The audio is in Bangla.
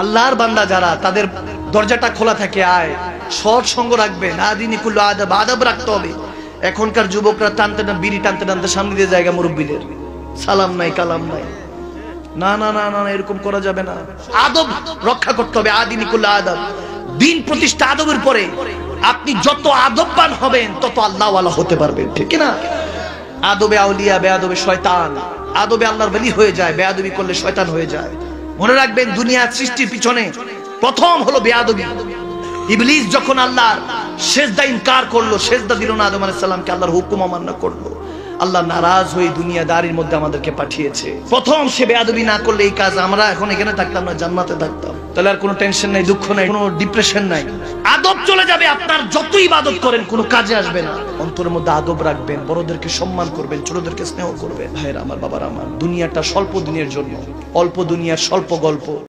আল্লাহর বান্দা যারা, তাদের দরজাটা খোলা থাকে, আয় সৎ সঙ্গ রাখবেন। আদিনী কুল্লু আদাব, আদাব রাখতে হবে। এখনকার যুবকরা টানতে না, বিড়ি টানতে টানতে সামনে দিয়ে জায়গা মুরব্বীদের, সালাম নাই কালাম নাই। না না না না, এরকম করা যাবে না। আদব রক্ষা করতে হবে। আদিনী কুল্লু আদাব, দিন প্রতিষ্ঠা আদবের পরে। আপনি যত আদববান হবেন তত আল্লাহওয়ালা হতে পারবেন, ঠিক না? আদবে আউলিয়া, বেয়াদবে শয়তান। আদবে আল্লাহর ওলি হয়ে যায়, বেয়াদবি করলে শয়তান হয়ে যায়। মনে রাখবেন, দুনিয়ার সৃষ্টির পিছনে প্রথম হলো বেয়াদবি। ইবলিস যখন আল্লাহর সেজদা ইনকার করলো, সেজদা দিল না আদম আলাইহিস সালামকে, আল্লাহর হুকুম অমান্য করলো, আল্লাহ নারাজ হয়ে দুনিয়াদারির মধ্যে আমাদেরকে পাঠিয়েছে। প্রথম সে বেয়াদবি না করলে এই কাজ, আমরা এখন এখানে থাকতাম না, জান্নাতে থাকতাম। তাহলে আর কোনো টেনশন নাই, দুঃখ নাই, কোনো ডিপ্রেশন নাই। আদব চলে যাবে, আপনার যত ইবাদত করেন কোনো কাজে আসবে না। অন্তরের মধ্যে আদব রাখবেন, বড়দেরকে সম্মান করবেন, ছোটদেরকে স্নেহ করবেন। ভাইরা আমার, বাবার আমার, দুনিয়াটা স্বল্প দিনের জন্য, অল্প দুনিয়ার স্বল্প গল্প।